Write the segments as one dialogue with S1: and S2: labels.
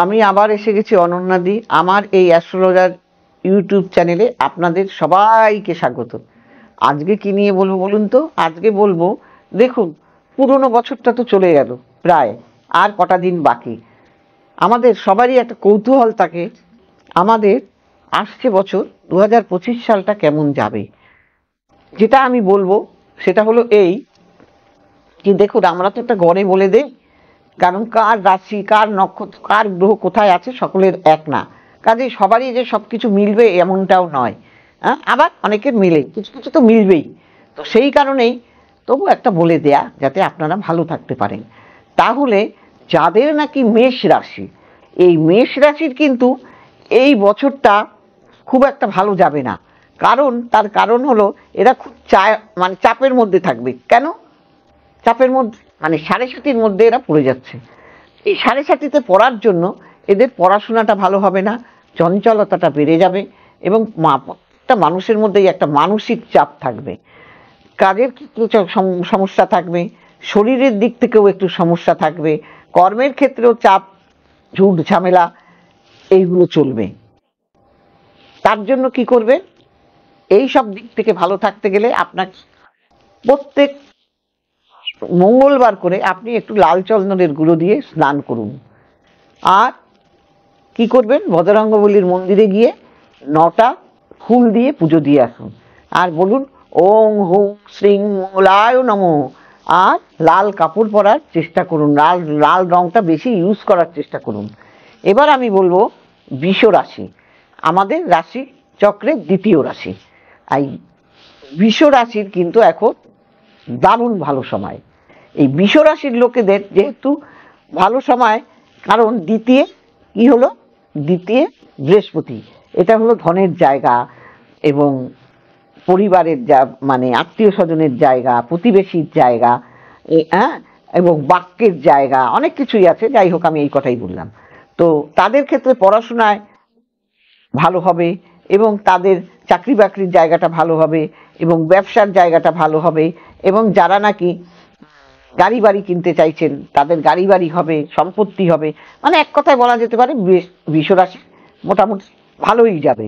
S1: আমি আবার এসে গেছি অনন্যাদি। আমার এই অ্যাস্ট্রোলজার ইউটিউব চ্যানেলে আপনাদের সবাইকে স্বাগত। আজকে কি নিয়ে বলবো বলুন তো? আজকে বলবো, দেখুন, পুরনো বছরটা তো চলে গেল প্রায়, আর কটা দিন বাকি। আমাদের সবারই একটা কৌতূহল থাকে, আমাদের আসছে বছর 2025 সালটা কেমন যাবে। যেটা আমি বলবো সেটা হলো এই যে, দেখুন, আমরা তো একটা গড়ে বলে দেই, কারণ কার রাশি, কার নক্ষত্র, কার গ্রহ কোথায় আছে সকলের এক না। কাজেই সবারই যে সবকিছু মিলবে এমনটাও নয়। হ্যাঁ, আবার অনেকের মিলে, কিছু কিছু তো মিলবেই। তো সেই কারণেই তবু একটা বলে দেয়া, যাতে আপনারা ভালো থাকতে পারেন। তাহলে যাদের নাকি মেষ রাশি, এই মেষ রাশির কিন্তু এই বছরটা খুব একটা ভালো যাবে না। তার কারণ হলো, এরা খুব চাপের মধ্যে থাকবে। কেন চাপের মধ্যে? মানে 7.5-র মধ্যে এরা পড়ে যাচ্ছে। এই 7.5-তে পড়ার জন্য এদের পড়াশোনাটা ভালো হবে না, চঞ্চলতাটা বেড়ে যাবে, এবং একটা মানুষের মধ্যেই একটা মানসিক চাপ থাকবে, কাজের সমস্যা থাকবে, শরীরের দিক থেকেও একটু সমস্যা থাকবে, কর্মের ক্ষেত্রেও চাপ, ঝুট ঝামেলা এইগুলো চলবে। তার জন্য কি করবে? এই সব দিক থেকে ভালো থাকতে গেলে আপনাকে প্রত্যেক মঙ্গলবার করে আপনি একটু লাল চন্দনের গুঁড়ো দিয়ে স্নান করুন। আর কি করবেন? বজরঙ্গবলীর মন্দিরে গিয়ে 9টা ফুল দিয়ে পুজো দিয়ে আসুন। আর বলুন ওং হুং শ্রীং মঙ্গলায় নমঃ। আর লাল কাপড় পরার চেষ্টা করুন, লাল লাল রংটা বেশি ইউজ করার চেষ্টা করুন। এবার আমি বলবো বৃষ রাশি, আমাদের রাশি চক্রের দ্বিতীয় রাশি। এই বৃষ রাশির কিন্তু এখন দারুণ ভালো সময়। এই বৃষ রাশির লোকেদের যেহেতু ভালো সময়, কারণ কি হলো? দ্বিতীয় বৃহস্পতি, এটা হলো ধনের জায়গা, এবং পরিবারের মানে আত্মীয় স্বজনের জায়গা, প্রতিবেশীর জায়গা, হ্যাঁ, এবং বাক্যের জায়গা, অনেক কিছুই আছে। যাই হোক, আমি এই কথাই বললাম। তো তাদের ক্ষেত্রে পড়াশোনায় ভালো হবে, এবং তাদের চাকরি বাকরির জায়গাটা ভালো হবে, এবং ব্যবসার জায়গাটা ভালো হবে, এবং যারা নাকি গাড়ি বাড়ি কিনতে চাইছেন তাদের গাড়ি বাড়ি হবে, সম্পত্তি হবে। মানে এক কথায় বলা যেতে পারে বৃষ রাশি মোটামুটি ভালোই যাবে,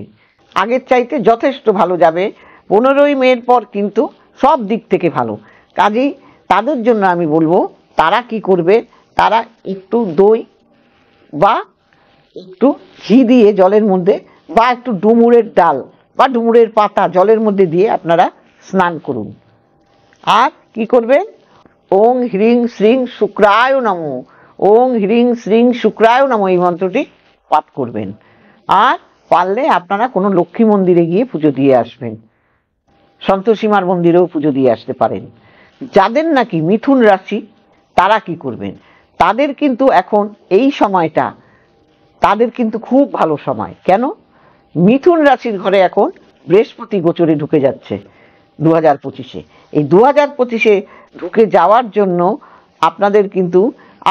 S1: আগের চাইতে যথেষ্ট ভালো যাবে। 15ই মের পর কিন্তু সব দিক থেকে ভালো। কাজেই তাদের জন্য আমি বলবো, তারা কি করবে? তারা একটু দই বা একটু ঘি দিয়ে জলের মধ্যে, বা একটু ডুমুরের ডাল বা ডুমুরের পাতা জলের মধ্যে দিয়ে আপনারা স্নান করুন। আর কি করবেন? ওং হ্রিং শ্রীং শুক্রায় নমঃ, ওং হ্রিং শ্রীং শুক্রায় নমঃ, এই মন্ত্রটি পাঠ করবেন। আর পারলে আপনারা কোনো লক্ষ্মী মন্দিরে গিয়ে পুজো দিয়ে আসবেন, সন্তোষীমার মন্দিরেও পুজো দিয়ে আসতে পারেন। যাদের নাকি মিথুন রাশি, তারা কি করবেন? তাদের কিন্তু এখন এই সময়টা তাদের কিন্তু খুব ভালো সময়। কেন? মিথুন রাশির ঘরে এখন বৃহস্পতি গোচরে ঢুকে যাচ্ছে 2025-এ। এই 2025-এ ঢুকে যাওয়ার জন্য আপনাদের কিন্তু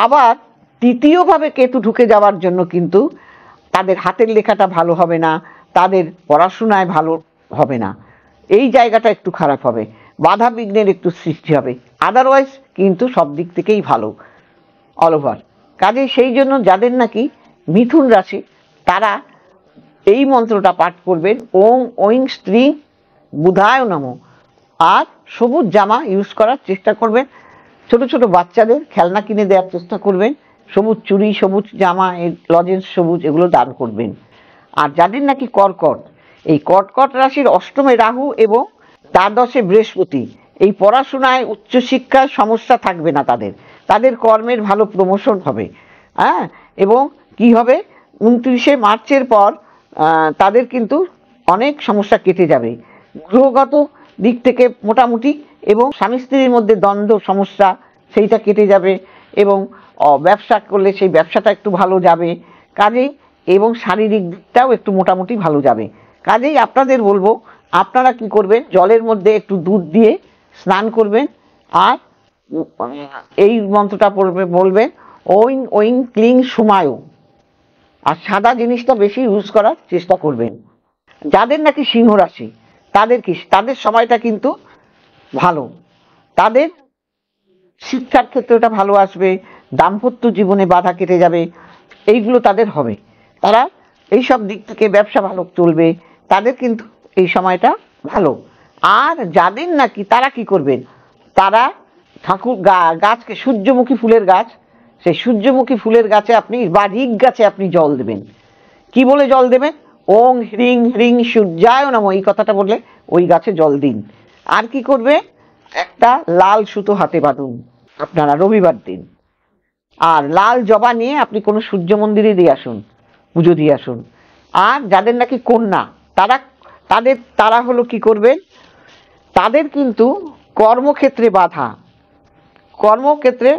S1: আবার তৃতীয়ভাবে কেতু ঢুকে যাওয়ার জন্য কিন্তু তাদের হাতের লেখাটা ভালো হবে না, তাদের পড়াশোনায় ভালো হবে না, এই জায়গাটা একটু খারাপ হবে, বাধা বিঘ্নের একটু সৃষ্টি হবে। আদারওয়াইজ কিন্তু সব দিক থেকেই ভালো, অল ওভার। কাজে সেই জন্য যাদের নাকি মিথুন রাশি, তারা এই মন্ত্রটা পাঠ করবেন, ওং ঐং স্ত্রী বুধায় নমঃ। আর সবুজ জামা ইউজ করার চেষ্টা করবেন, ছোট ছোট বাচ্চাদের খেলনা কিনে দেওয়ার চেষ্টা করবেন, সবুজ চুড়ি, সবুজ জামা, লজেন্স সবুজ, এগুলো দান করবেন। আর যাদের নাকি কর্কট, এই কর্কট রাশির 8মে রাহু এবং দ্বাদশে বৃহস্পতি, এই পড়াশোনায় উচ্চশিক্ষার সমস্যা থাকবে না তাদের, তাদের কর্মের ভালো প্রমোশন হবে। হ্যাঁ, এবং কি হবে? 29শে মার্চের পর তাদের কিন্তু অনেক সমস্যা কেটে যাবে, গ্রহগত দিক থেকে মোটামুটি, এবং স্বামী স্ত্রীর মধ্যে দ্বন্দ্ব সমস্যা সেইটা কেটে যাবে, এবং ব্যবসা করলে সেই ব্যবসাটা একটু ভালো যাবে। কাজেই এবং শারীরিক দিকটাও একটু মোটামুটি ভালো যাবে। কাজেই আপনাদের বলবো, আপনারা কি করবেন? জলের মধ্যে একটু দুধ দিয়ে স্নান করবেন, আর এই মন্ত্রটা বলবেন, ঐং ঐং ক্লিং সুমায়। আর সাদা জিনিসটা বেশি ইউজ করার চেষ্টা করবেন। যাদের নাকি সিংহ রাশি, তাদের সময়টা কিন্তু ভালো, তাদের শিক্ষার ক্ষেত্রটা ভালো আসবে, দাম্পত্য জীবনে বাধা কেটে যাবে, এইগুলো তাদের হবে, তারা এইসব দিক থেকে ব্যবসা ভালো চলবে, তাদের কিন্তু এই সময়টা ভালো। আর যাদের নাকি, তারা কি করবেন, তারা ঠাকুর গাছকে, সূর্যমুখী ফুলের গাছ, সেই সূর্যমুখী ফুলের গাছে আপনি বা ঋগ গাছে আপনি জল দেবেন। কি বলে জল দেবেন? ওং হ্রিং হ্রিং সূর্যায় নমঃ, এই কথাটা বললে ওই গাছে জল দিন। আর কি করবে, একটা লাল সুতো হাতে বাঁধুন আপনারা রবিবার দিন, আর লাল জবা নিয়ে আপনি কোনো সূর্য মন্দিরে দিয়ে আসুন, পুজো দিয়ে আসুন। আর যাদের নাকি কন্যা, তারা হলো কি করবেন, তাদের কিন্তু কর্মক্ষেত্রে বাধা, কর্মক্ষেত্রে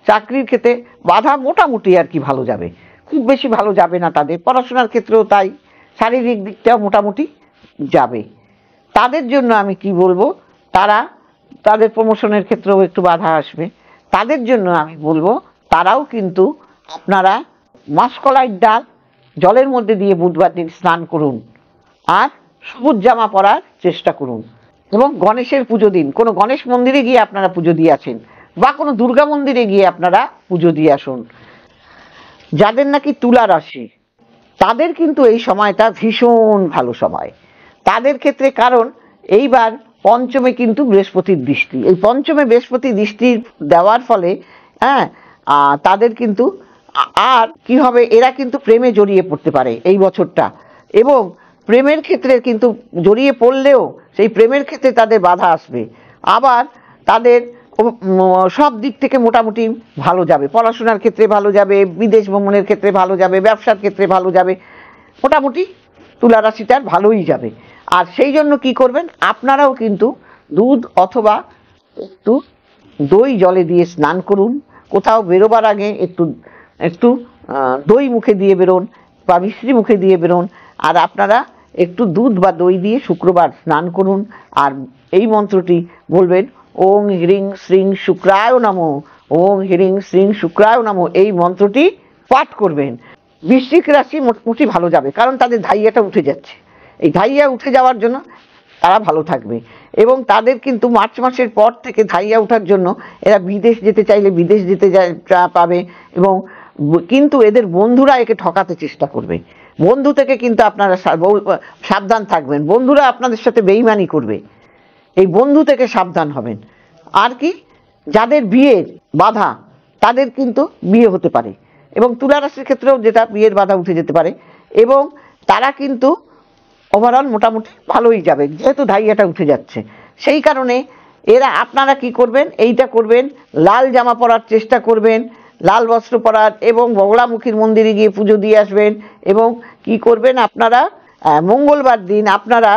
S1: চাকরির ক্ষেত্রে বাধা মোটামুটি আর কি ভালো যাবে, খুব বেশি ভালো যাবে না। তাদের পড়াশোনার ক্ষেত্রেও তাই, শারীরিক দিকটাও মোটামুটি যাবে। তাদের জন্য আমি কি বলবো, তাদের প্রমোশনের ক্ষেত্রেও একটু বাধা আসবে। তাদের জন্য আমি বলবো, তারাও কিন্তু আপনারা মাসকলাইয়ের ডাল জলের মধ্যে দিয়ে বুধবার দিন স্নান করুন, আর সবুজ জামা পরার চেষ্টা করুন। এবং গণেশের পুজো দিন, কোনো গণেশ মন্দিরে গিয়ে আপনারা পুজো দিয়ে আসেন, বা কোনো দুর্গা মন্দিরে গিয়ে আপনারা পুজো দিয়ে আসুন। যাদের নাকি তুলা রাশি, তাদের কিন্তু এই সময়টা ভীষণ ভালো সময় তাদের ক্ষেত্রে, কারণ এইবার পঞ্চমে কিন্তু বৃহস্পতির দৃষ্টি, এই পঞ্চমে বৃহস্পতি দৃষ্টি দেওয়ার ফলে তাদের কিন্তু আর কি হবে, এরা কিন্তু প্রেমে জড়িয়ে পড়তে পারে এই বছরটা, এবং প্রেমের ক্ষেত্রে কিন্তু জড়িয়ে পড়লেও সেই প্রেমের ক্ষেত্রে তাদের বাধা আসবে। আবার তাদের সব দিক থেকে মোটামুটি ভালো যাবে, পড়াশোনার ক্ষেত্রে ভালো যাবে, বিদেশ ভ্রমণের ক্ষেত্রে ভালো যাবে, ব্যবসার ক্ষেত্রে ভালো যাবে, মোটামুটি তুলা রাশিটার ভালোই যাবে। আর সেই জন্য কি করবেন, আপনারাও কিন্তু দুধ অথবা একটু দই জলে দিয়ে স্নান করুন, কোথাও বেরোবার আগে একটু দই মুখে দিয়ে বেরোন বা মিশ্রি মুখে দিয়ে বেরোন, আর আপনারা একটু দুধ বা দই দিয়ে শুক্রবার স্নান করুন, আর এই মন্ত্রটি বলবেন, ওং হ্রিং শ্রীং শুক্রায় নমঃ, ওং হ্রিং শ্রীং শুক্রায় নমঃ, এই মন্ত্রটি পাঠ করবেন। বৃশ্চিক রাশি মোটামুটি ভালো যাবে, কারণ তাদের ধাইয়াটা উঠে যাচ্ছে, এই ধাইয়া উঠে যাওয়ার জন্য তারা ভালো থাকবে। এবং তাদের কিন্তু মার্চ মাসের পর থেকে ধাইয়া ওঠার জন্য এরা বিদেশ যেতে চাইলে বিদেশ যেতে পাবে, এবং কিন্তু এদের বন্ধুরা একে ঠকাতে চেষ্টা করবে, বন্ধু থেকে কিন্তু আপনারা সাবধান থাকবেন, বন্ধুরা আপনাদের সাথে বেইমানি করবে, এই বন্ধু থেকে সাবধান হবেন। আর কি, যাদের বিয়ের বাধা, তাদের কিন্তু বিয়ে হতে পারে, এবং তুলা রাশির ক্ষেত্রেও যেটা বিয়ের বাধা উঠে যেতে পারে, এবং তারা কিন্তু ওভারঅল মোটামুটি ভালোই যাবে, যেহেতু ধাইয়াটা উঠে যাচ্ছে। সেই কারণে আপনারা কি করবেন, এইটা করবেন, লাল জামা পরার চেষ্টা করবেন, লাল বস্ত্র পরার, এবং বগলামুখীর মন্দিরে গিয়ে পুজো দিয়ে আসবেন। এবং কি করবেন, আপনারা মঙ্গলবার দিন আপনারা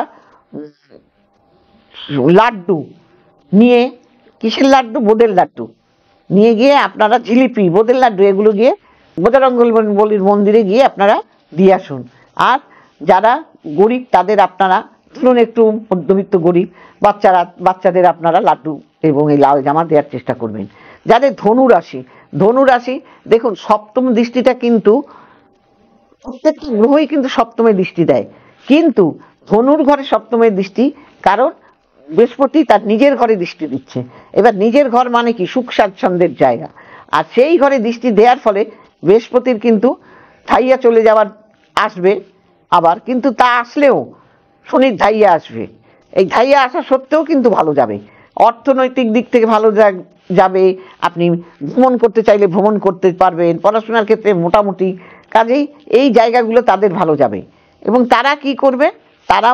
S1: লাড্ডু নিয়ে, কিসের লাড্ডু, বোঁদের লাড্ডু নিয়ে গিয়ে আপনারা, জিলিপি, বোঁদের লাড্ডু, এগুলো গিয়ে বজরঙ্গবলীর মন্দিরে গিয়ে আপনারা দিয়ে আসুন। আর যারা গরিব, তাদের আপনারা ধরুন একটু মধ্যবিত্ত গরিব বাচ্চাদের আপনারা লাড্ডু এবং এই লাল জামা দেওয়ার চেষ্টা করবেন। যাদের ধনু রাশি, দেখুন সপ্তম দৃষ্টিটা কিন্তু প্রত্যেকটা গ্রহই কিন্তু সপ্তমে দৃষ্টি দেয়, কিন্তু ধনুর ঘরে সপ্তমের দৃষ্টি, কারণ বৃহস্পতি তার নিজের ঘরে দৃষ্টি দিচ্ছে। এবার নিজের ঘর মানে কি, সুখ স্বাচ্ছন্দ্যের জায়গা, আর সেই ঘরে দৃষ্টি দেওয়ার ফলে বৃহস্পতির কিন্তু ধাইয়া চলে যাওয়ার আসবে আবার, কিন্তু তা আসলেও শনির ধাইয়া আসবে, এই ধাইয়া আসা সত্ত্বেও কিন্তু ভালো যাবে, অর্থনৈতিক দিক থেকে ভালো যাবে, আপনি ভ্রমণ করতে চাইলে ভ্রমণ করতে পারবেন, পড়াশোনার ক্ষেত্রে মোটামুটি, কাজেই এই জায়গাগুলো তাদের ভালো যাবে। এবং তারা কি করবে, তারা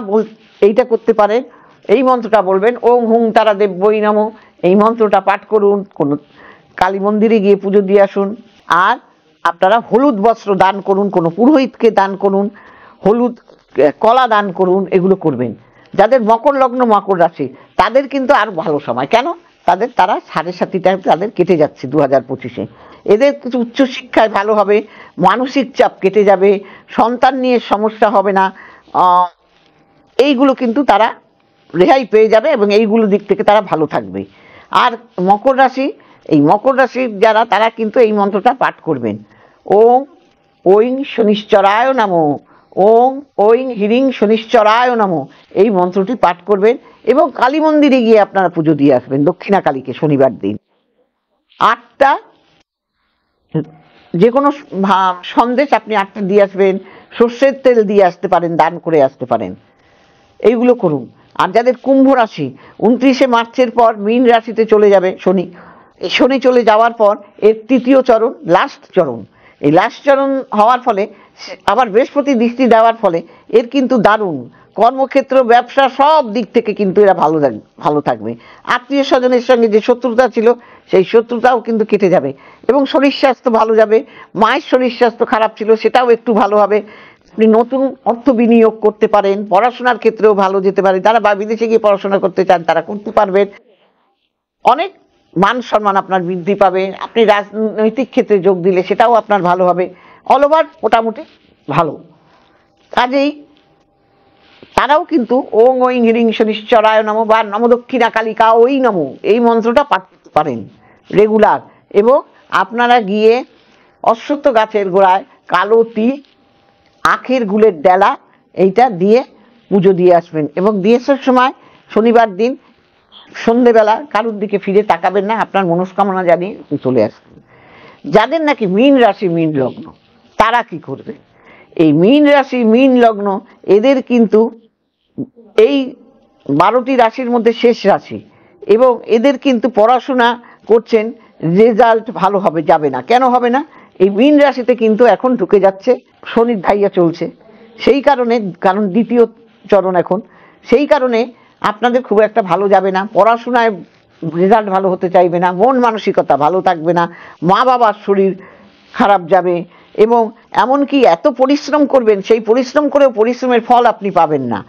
S1: এইটা করতে পারেন, এই মন্ত্রটা বলবেন, ওং হুং তারা দেব্যই নমঃ, এই মন্ত্রটা পাঠ করুন, কোনো কালী মন্দিরে গিয়ে পুজো দিয়ে আসুন। আর আপনারা হলুদ বস্ত্র দান করুন, কোনো পুরোহিতকে দান করুন, হলুদ কলা দান করুন, এগুলো করবেন। যাদের মকর লগ্ন, মকর রাশি, তাদের কিন্তু আর ভালো সময়, কেন, তারা 7.5টা তাদের কেটে যাচ্ছে 2025-এ, এদের কিছু উচ্চশিক্ষায় ভালো হবে, মানসিক চাপ কেটে যাবে, সন্তান নিয়ে সমস্যা হবে না, এইগুলো কিন্তু তারা রেহাই পেয়ে যাবে, এবং এইগুলো দিক থেকে তারা ভালো থাকবে। আর মকর রাশির যারা, তারা কিন্তু এই মন্ত্রটা পাঠ করবেন, ওং ঐং শনিশ্চরায় নমঃ, ওং ঐং হ্রিং শনিশ্চরায় নমঃ, এই মন্ত্রটি পাঠ করবেন, এবং কালী মন্দিরে গিয়ে আপনারা পুজো দিয়ে আসবেন, দক্ষিণা কালীকে, শনিবার দিন 8টা যে কোনো সন্দেশ আপনি 8টা দিয়ে আসবেন, সর্ষের তেল দিয়ে আসতে পারেন, দান করে আসতে পারেন, এইগুলো করুন। আর যাদের কুম্ভ রাশি, 29শে মার্চের পর মীন রাশিতে চলে যাবে শনি। এই শনি চলে যাওয়ার পর এর তৃতীয় চরণ, লাস্ট চরণ। এই লাস্ট চরণ হওয়ার ফলে আবার বৃহস্পতি দৃষ্টি দেওয়ার ফলে এর কিন্তু দারুণ কর্মক্ষেত্র, ব্যবসা, সব দিক থেকে কিন্তু এরা ভালো থাকবে। আত্মীয় স্বজনের সঙ্গে যে শত্রুতা ছিল সেই শত্রুতাও কিন্তু কেটে যাবে এবং শরীর স্বাস্থ্য ভালো যাবে। মায়ের শরীর স্বাস্থ্য খারাপ ছিল, সেটাও একটু ভালো হবে। আপনি নতুন অর্থ বিনিয়োগ করতে পারেন, পড়াশোনার ক্ষেত্রেও ভালো যেতে পারে। যারা বিদেশে গিয়ে পড়াশোনা করতে চান তারা করতে পারবেন। অনেক মান সম্মান আপনার বৃদ্ধি পাবে। আপনি রাজনৈতিক ক্ষেত্রে যোগ দিলে সেটাও আপনার ভালো হবে। অল ওভার মোটামুটি ভালো। কাজেই তারাও কিন্তু ওং ঐং হ্রিং শনিশ্চরায় নমঃ বা নম দক্ষিণা কালিকা ওই নমঃ এই মন্ত্রটা পাঠ করতে পারেন রেগুলার। এবং আপনারা গিয়ে অশ্বত্থ গাছের গোড়ায় কালো তিল, আখের গুলের ডেলা এইটা দিয়ে পুজো দিয়ে আসবেন। এবং দিয়ে আসার সময় শনিবার দিন সন্ধেবেলা কারোর দিকে ফিরে তাকাবেন না, আপনার মনস্কামনা জানিয়ে চলে আসবেন। যাদের নাকি মীন রাশি, মীন লগ্ন, তারা কি করবে? এই মীন রাশি, মীন লগ্ন এদের কিন্তু এই 12টি রাশির মধ্যে শেষ রাশি এবং এদের কিন্তু পড়াশোনা করছেন, রেজাল্ট ভালো হবে যাবে না। কেন হবে না? এই মীন রাশিতে কিন্তু এখন ঢুকে যাচ্ছে শনির ধাইয়া চলছে, সেই কারণে, কারণ দ্বিতীয় চরণ এখন, সেই কারণে আপনাদের খুব একটা ভালো যাবে না। পড়াশোনায় রেজাল্ট ভালো হতে চাইবে না, মন মানসিকতা ভালো থাকবে না, মা বাবার শরীর খারাপ যাবে এবং এমনকি এত পরিশ্রম করবেন, সেই পরিশ্রম করেও পরিশ্রমের ফল আপনি পাবেন না।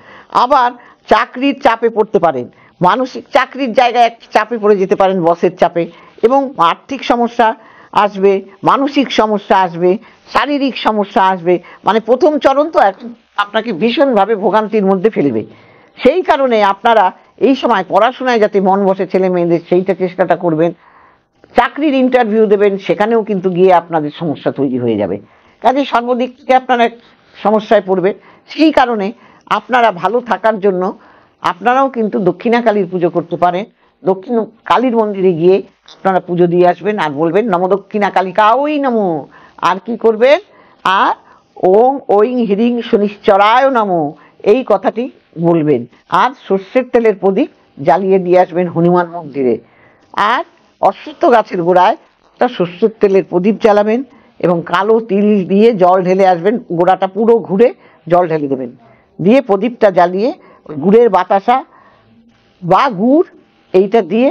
S1: আবার চাকরির চাপে পড়তে পারেন, মানসিক চাকরির জায়গায় একটা চাপে পড়ে যেতে পারেন, বসের চাপে, এবং আর্থিক সমস্যা আসবে, মানসিক সমস্যা আসবে, শারীরিক সমস্যা আসবে। মানে প্রথম চরণ তো এখন আপনাকে ভীষণভাবে ভোগান্তির মধ্যে ফেলবে। সেই কারণে আপনারা এই সময় পড়াশোনায় যাতে মন বসে ছেলে মেয়েদের, সেইটা চেষ্টাটা করবেন। চাকরির ইন্টারভিউ দেবেন, সেখানেও কিন্তু গিয়ে আপনাদের সমস্যা তৈরি হয়ে যাবে। কাজে সর্বদিক থেকে আপনারা সমস্যায় পড়বেন। সেই কারণে আপনারা ভালো থাকার জন্য আপনারাও কিন্তু দক্ষিণা কালীর পুজো করতে পারেন। দক্ষিণ কালীর মন্দিরে গিয়ে আপনারা পুজো দিয়ে আসবেন আর বলবেন নম দক্ষিণা কালিকা ওই নমো। আর কি করবেন? আর ওং ঐং হ্রিং শনিশ্চরায় নমঃ এই কথাটি বলবেন। আর সর্ষের তেলের প্রদীপ জ্বালিয়ে দিয়ে আসবেন হনুমান মন্দিরে। আর অশ্বত্থ গাছের গোড়ায় একটা সর্ষের তেলের প্রদীপ জ্বালাবেন এবং কালো তিল দিয়ে জল ঢেলে আসবেন। গোড়াটা পুরো ঘুরে জল ঢেলে দেবেন, দিয়ে প্রদীপটা জ্বালিয়ে গুড়ের বাতাসা বা গুড় এইটা দিয়ে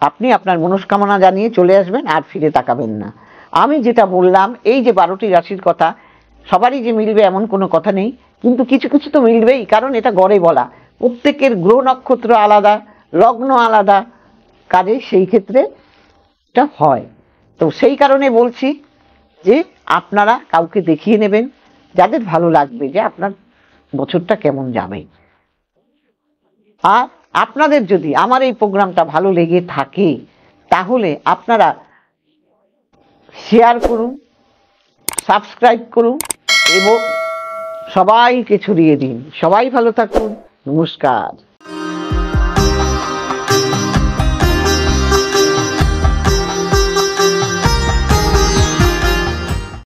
S1: আপনি আপনার মনস্কামনা জানিয়ে চলে আসবেন আর ফিরে তাকাবেন না। আমি যেটা বললাম, এই যে 12টি রাশির কথা, সবারই যে মিলবে এমন কোনো কথা নেই, কিন্তু কিছু কিছু তো মিলবেই, কারণ এটা গড়ে বলা। প্রত্যেকের গ্রহ নক্ষত্র আলাদা, লগ্ন আলাদা, কাজে সেই ক্ষেত্রে এটা হয়। তো সেই কারণে বলছি যে আপনারা কাউকে দেখিয়ে নেবেন যাদের ভালো লাগবে যে আপনার বছরটা কেমন যাবে। আর আপনাদের যদি আমার এই প্রোগ্রামটা ভালো লেগে থাকে তাহলে আপনারা শেয়ার করুন, সাবস্ক্রাইব করুন এবং সবাইকে ছড়িয়ে দিন। সবাই ভালো থাকুন। নমস্কার।